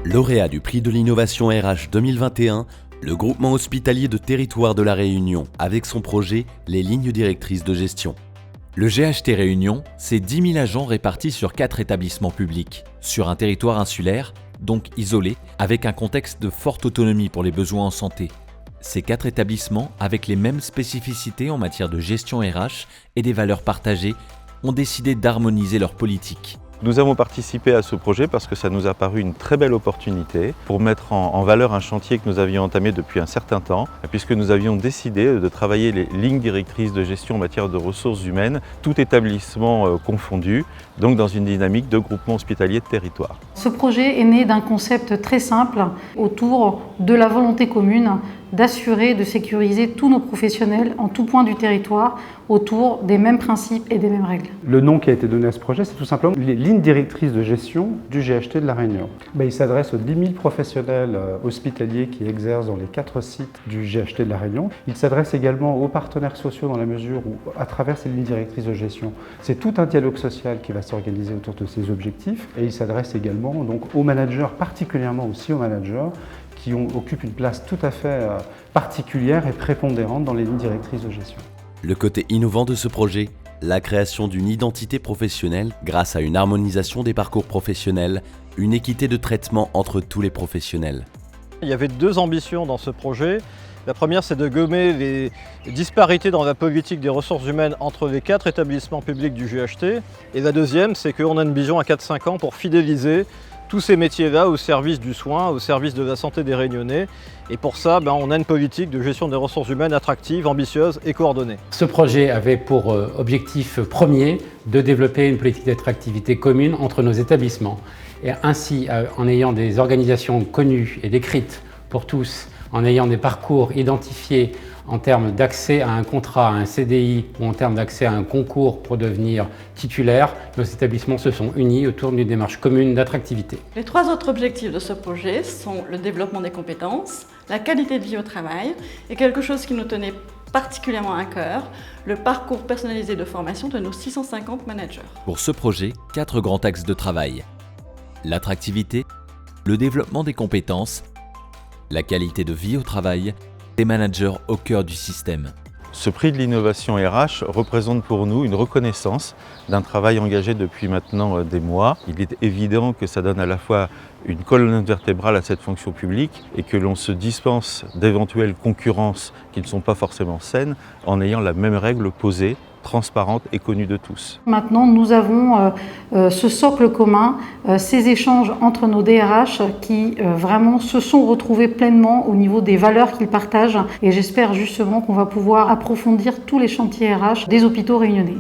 Lauréat du prix de l'innovation RH 2021, le groupement hospitalier de territoire de la Réunion avec son projet Les lignes directrices de gestion. Le GHT Réunion, c'est 10 000 agents répartis sur 4 établissements publics, sur un territoire insulaire, donc isolé, avec un contexte de forte autonomie pour les besoins en santé. Ces 4 établissements, avec les mêmes spécificités en matière de gestion RH et des valeurs partagées, ont décidé d'harmoniser leur politique. Nous avons participé à ce projet parce que ça nous a paru une très belle opportunité pour mettre en valeur un chantier que nous avions entamé depuis un certain temps, puisque nous avions décidé de travailler les lignes directrices de gestion en matière de ressources humaines, tout établissement confondu, donc dans une dynamique de groupement hospitalier de territoire. Ce projet est né d'un concept très simple autour de la volonté commune d'assurer, de sécuriser tous nos professionnels en tout point du territoire autour des mêmes principes et des mêmes règles. Le nom qui a été donné à ce projet, c'est tout simplement les lignes directrices de gestion du GHT de la Réunion. Il s'adresse aux 10 000 professionnels hospitaliers qui exercent dans les 4 sites du GHT de la Réunion. Il s'adresse également aux partenaires sociaux dans la mesure où, à travers ces lignes directrices de gestion, c'est tout un dialogue social qui va s'organiser autour de ces objectifs. Et il s'adresse également donc, aux managers, particulièrement aussi aux managers, qui occupent une place tout à fait particulière et prépondérante dans les lignes directrices de gestion. Le côté innovant de ce projet, la création d'une identité professionnelle grâce à une harmonisation des parcours professionnels, une équité de traitement entre tous les professionnels. Il y avait 2 ambitions dans ce projet. La première, c'est de gommer les disparités dans la politique des ressources humaines entre les 4 établissements publics du GHT. Et la deuxième, c'est qu'on a une vision à 4-5 ans pour fidéliser tous ces métiers-là au service du soin, au service de la santé des Réunionnais. Et pour ça, on a une politique de gestion des ressources humaines attractive, ambitieuse et coordonnée. Ce projet avait pour objectif premier de développer une politique d'attractivité commune entre nos établissements. Et ainsi, en ayant des organisations connues et décrites pour tous, en ayant des parcours identifiés en termes d'accès à un contrat, à un CDI ou en termes d'accès à un concours pour devenir titulaire, nos établissements se sont unis autour d'une démarche commune d'attractivité. Les 3 autres objectifs de ce projet sont le développement des compétences, la qualité de vie au travail et quelque chose qui nous tenait particulièrement à cœur, le parcours personnalisé de formation de nos 650 managers. Pour ce projet, 4 grands axes de travail. L'attractivité, le développement des compétences, la qualité de vie au travail, des managers au cœur du système. Ce prix de l'innovation RH représente pour nous une reconnaissance d'un travail engagé depuis maintenant des mois. Il est évident que ça donne à la fois une colonne vertébrale à cette fonction publique et que l'on se dispense d'éventuelles concurrences qui ne sont pas forcément saines en ayant la même règle posée, transparente et connue de tous. Maintenant, nous avons ce socle commun, ces échanges entre nos DRH qui vraiment se sont retrouvés pleinement au niveau des valeurs qu'ils partagent et j'espère justement qu'on va pouvoir approfondir tous les chantiers RH des hôpitaux réunionnais.